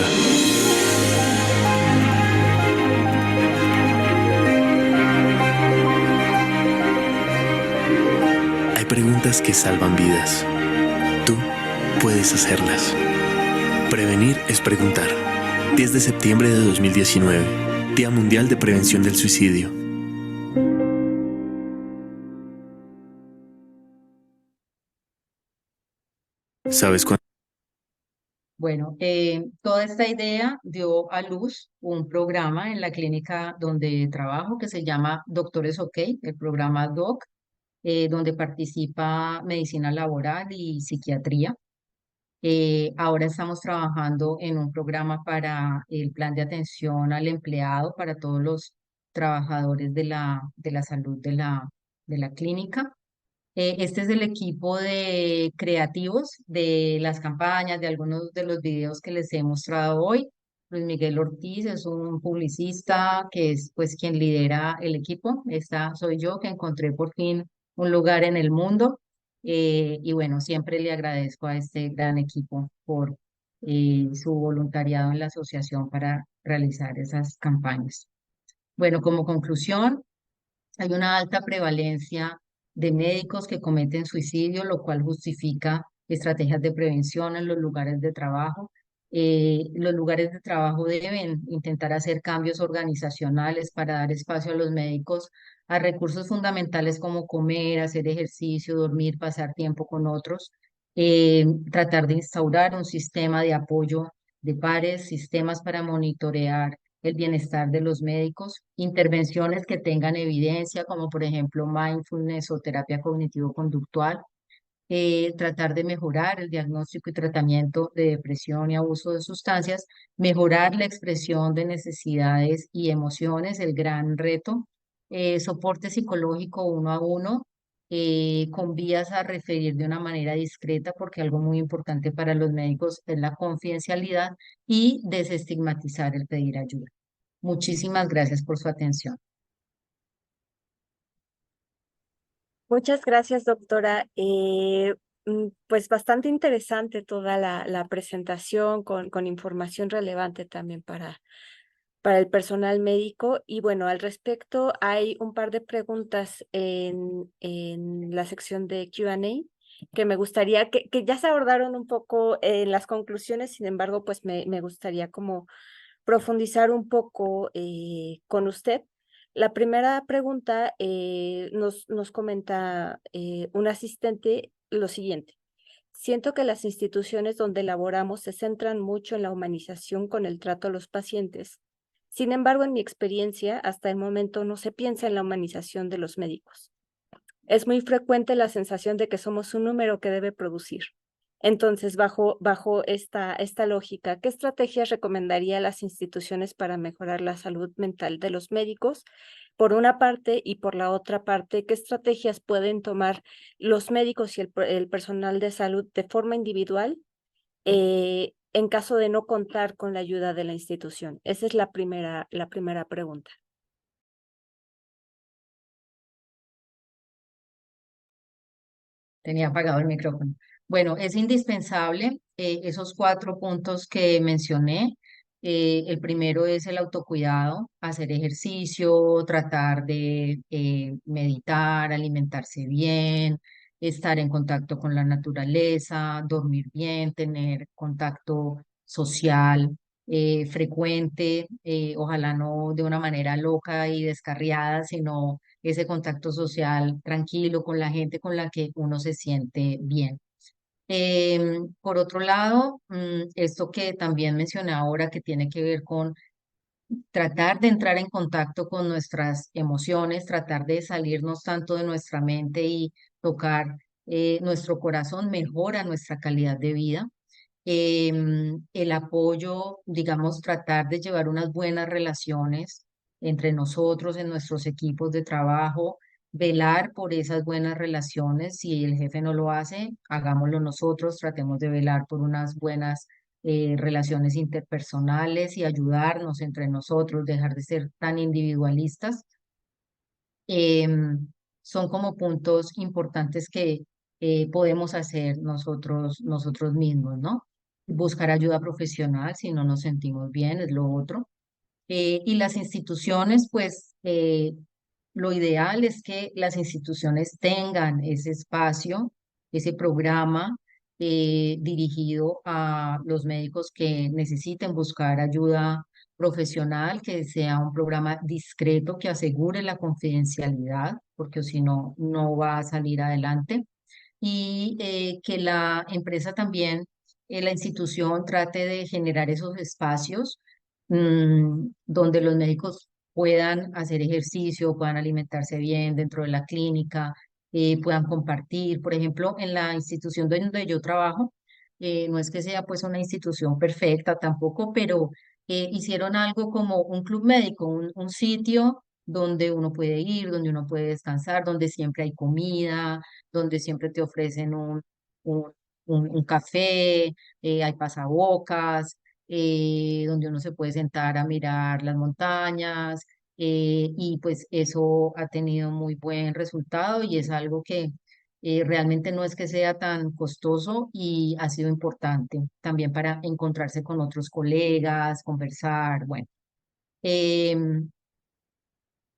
hay preguntas que salvan vidas. Tú puedes hacerlas. Prevenir es preguntar. 10 de septiembre de 2019, Día Mundial de Prevención del Suicidio. ¿Sabes cuánto? Bueno, toda esta idea dio a luz un programa en la clínica donde trabajo que se llama Doctores OK, el programa DOC, donde participa medicina laboral y psiquiatría. Ahora estamos trabajando en un programa para el plan de atención al empleado para todos los trabajadores de la salud de la clínica. Este es el equipo de creativos de las campañas, de algunos de los videos que les he mostrado hoy. Luis Miguel Ortiz es un publicista que es pues quien lidera el equipo. Esta soy yo, que encontré por fin un lugar en el mundo. Y bueno, siempre le agradezco a este gran equipo por su voluntariado en la asociación para realizar esas campañas. Bueno, como conclusión, hay una alta prevalencia de médicos que cometen suicidio, lo cual justifica estrategias de prevención en los lugares de trabajo. Los lugares de trabajo deben intentar hacer cambios organizacionales para dar espacio a los médicos a recursos fundamentales como comer, hacer ejercicio, dormir, pasar tiempo con otros. Tratar de instaurar un sistema de apoyo de pares, sistemas para monitorear el bienestar de los médicos, intervenciones que tengan evidencia, como por ejemplo mindfulness o terapia cognitivo-conductual, tratar de mejorar el diagnóstico y tratamiento de depresión y abuso de sustancias, mejorar la expresión de necesidades y emociones, el gran reto, soporte psicológico 1 a 1, con vías a referir de una manera discreta, porque algo muy importante para los médicos es la confidencialidad, y desestigmatizar el pedir ayuda. Muchísimas gracias por su atención. Muchas gracias, doctora. Pues bastante interesante toda la presentación con información relevante también para el personal médico. Y bueno, al respecto hay un par de preguntas en la sección de Q&A que me gustaría, que ya se abordaron un poco en las conclusiones, sin embargo, pues me gustaría como profundizar un poco con usted. La primera pregunta nos comenta un asistente lo siguiente: siento que las instituciones donde laboramos se centran mucho en la humanización con el trato a los pacientes. Sin embargo, en mi experiencia, hasta el momento no se piensa en la humanización de los médicos. Es muy frecuente la sensación de que somos un número que debe producir. Entonces, bajo esta lógica, ¿qué estrategias recomendaría a las instituciones para mejorar la salud mental de los médicos? Por una parte, y por la otra parte, ¿qué estrategias pueden tomar los médicos y el personal de salud de forma individual en caso de no contar con la ayuda de la institución? Esa es la primera pregunta. Tenía apagado el micrófono. Bueno, es indispensable esos 4 puntos que mencioné. El primero es el autocuidado, hacer ejercicio, tratar de meditar, alimentarse bien, estar en contacto con la naturaleza, dormir bien, tener contacto social frecuente, ojalá no de una manera loca y descarriada, sino ese contacto social tranquilo con la gente con la que uno se siente bien. Por otro lado, esto que también mencioné ahora, que tiene que ver con tratar de entrar en contacto con nuestras emociones, tratar de salirnos tanto de nuestra mente y tocar nuestro corazón, mejora nuestra calidad de vida. El apoyo, digamos, tratar de llevar unas buenas relaciones entre nosotros, en nuestros equipos de trabajo, velar por esas buenas relaciones. Si el jefe no lo hace, hagámoslo nosotros, tratemos de velar por unas buenas relaciones interpersonales y ayudarnos entre nosotros, dejar de ser tan individualistas. Son como puntos importantes que podemos hacer nosotros mismos, ¿no? Buscar ayuda profesional si no nos sentimos bien, es lo otro. Y las instituciones, pues lo ideal es que las instituciones tengan ese espacio, ese programa dirigido a los médicos que necesiten buscar ayuda profesional, que sea un programa discreto que asegure la confidencialidad, porque si no, no va a salir adelante. Y que la empresa también, la institución trate de generar esos espacios donde los médicos puedan hacer ejercicio, puedan alimentarse bien dentro de la clínica, puedan compartir. Por ejemplo, en la institución donde yo trabajo, no es que sea pues una institución perfecta tampoco, pero hicieron algo como un club médico, un sitio donde uno puede ir, donde uno puede descansar, donde siempre hay comida, donde siempre te ofrecen un, un café, hay pasabocas, donde uno se puede sentar a mirar las montañas, y pues eso ha tenido muy buen resultado y es algo que realmente no es que sea tan costoso y ha sido importante también para encontrarse con otros colegas, conversar, bueno. em,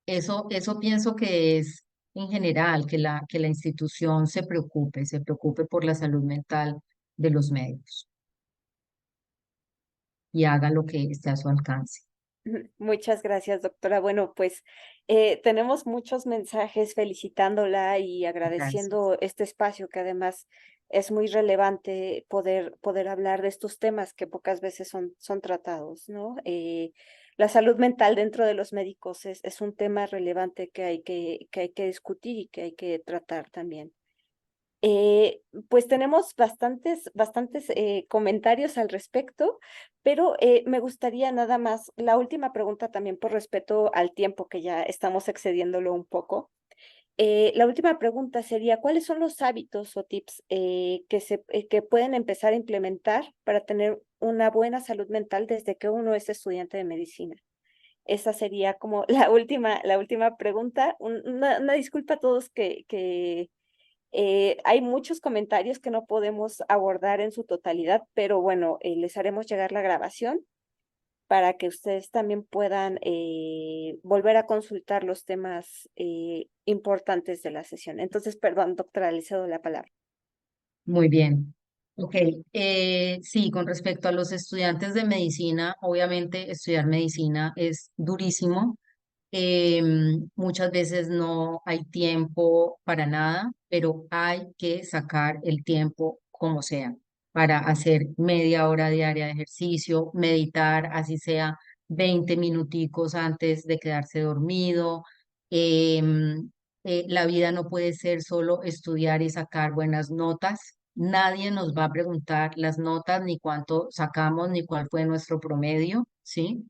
eso pienso que es en general, que la institución se preocupe por la salud mental de los médicos y haga lo que esté a su alcance. Muchas gracias, doctora. Bueno, pues tenemos muchos mensajes felicitándola y Gracias. agradeciendo este espacio que además es muy relevante poder hablar de estos temas que pocas veces son tratados, ¿no? La salud mental dentro de los médicos es un tema relevante que hay que discutir y que hay que tratar también. Pues tenemos bastantes comentarios al respecto, pero me gustaría nada más, la última pregunta también por respeto al tiempo que ya estamos excediéndolo un poco. La última pregunta sería, ¿cuáles son los hábitos o tips que pueden empezar a implementar para tener una buena salud mental desde que uno es estudiante de medicina? Esa sería como la última pregunta. Una disculpa a todos que hay muchos comentarios que no podemos abordar en su totalidad, pero bueno, les haremos llegar la grabación para que ustedes también puedan volver a consultar los temas importantes de la sesión. Entonces, perdón, doctora, le cedo la palabra. Muy bien. Ok, sí, con respecto a los estudiantes de medicina, obviamente estudiar medicina es durísimo. Muchas veces no hay tiempo para nada, pero hay que sacar el tiempo como sea para hacer media hora diaria de ejercicio, meditar, así sea 20 minuticos antes de quedarse dormido. La vida no puede ser solo estudiar y sacar buenas notas. nadie nos va a preguntar las notas, ni cuánto sacamos, ni cuál fue nuestro promedio, ¿sí?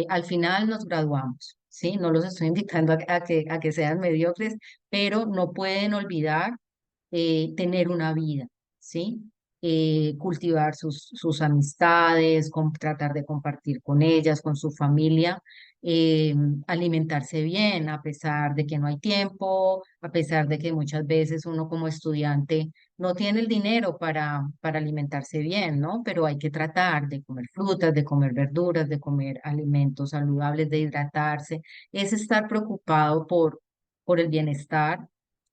Al final nos graduamos, ¿sí? No los estoy invitando a que sean mediocres, pero no pueden olvidar tener una vida, ¿sí? Cultivar sus amistades, tratar de compartir con ellas, con su familia, eh, alimentarse bien, a pesar de que no hay tiempo, a pesar de que muchas veces uno como estudiante no tiene el dinero para alimentarse bien, ¿no? Pero hay que tratar de comer frutas, de comer verduras, de comer alimentos saludables, de hidratarse, es estar preocupado por el bienestar,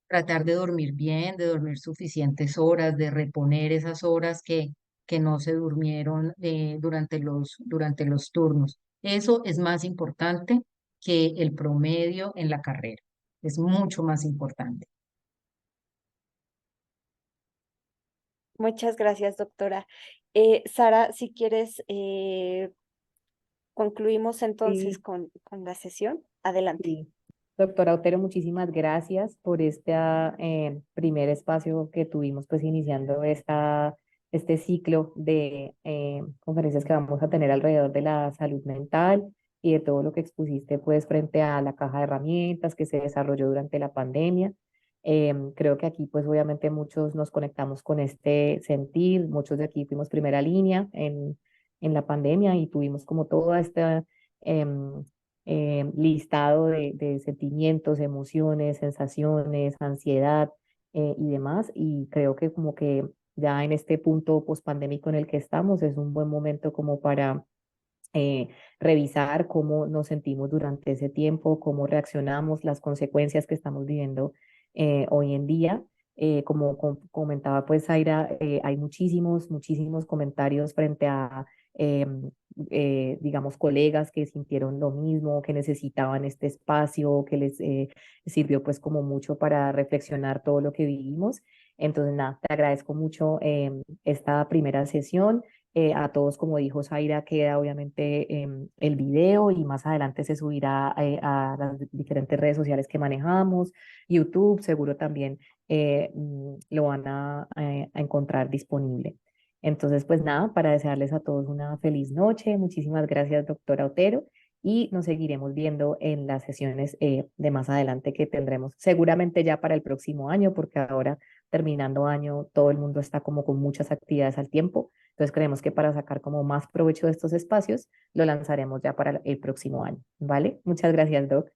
tratar de dormir bien, de dormir suficientes horas, de reponer esas horas que no se durmieron durante los turnos. Eso es más importante que el promedio en la carrera. Es mucho más importante. Muchas gracias, doctora. Sara, si quieres, concluimos entonces Sí, con la sesión. Adelante. sí. Doctora Otero, muchísimas gracias por este primer espacio que tuvimos, pues iniciando este ciclo de conferencias que vamos a tener alrededor de la salud mental y de todo lo que expusiste, pues frente a la caja de herramientas que se desarrolló durante la pandemia. Creo que aquí, pues obviamente muchos nos conectamos con este sentir, muchos de aquí fuimos primera línea en la pandemia y tuvimos como toda esta... em, listado de sentimientos, emociones, sensaciones, ansiedad y demás. Y creo que como que ya en este punto pospandémico en el que estamos es un buen momento como para revisar cómo nos sentimos durante ese tiempo, cómo reaccionamos, las consecuencias que estamos viviendo hoy en día. Como comentaba pues Zaira, hay muchísimos comentarios frente a, digamos, colegas que sintieron lo mismo, que necesitaban este espacio, que les sirvió pues como mucho para reflexionar todo lo que vivimos. Entonces, nada, te agradezco mucho esta primera sesión. A todos, como dijo Zaira, queda obviamente el video y más adelante se subirá a las diferentes redes sociales que manejamos, YouTube, seguro también lo van a encontrar disponible. Entonces, pues nada, para desearles a todos una feliz noche. Muchísimas gracias, doctora Otero, y nos seguiremos viendo en las sesiones de más adelante que tendremos seguramente ya para el próximo año, porque ahora terminando año todo el mundo está como con muchas actividades al tiempo. Entonces creemos que para sacar como más provecho de estos espacios, lo lanzaremos ya para el próximo año, ¿vale? Muchas gracias, Doc.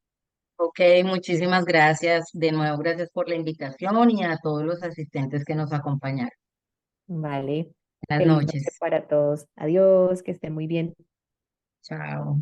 Ok, muchísimas gracias. De nuevo, gracias por la invitación y a todos los asistentes que nos acompañaron. Vale. Buenas Feliz noche noches. para todos. Adiós, que estén muy bien. Chao.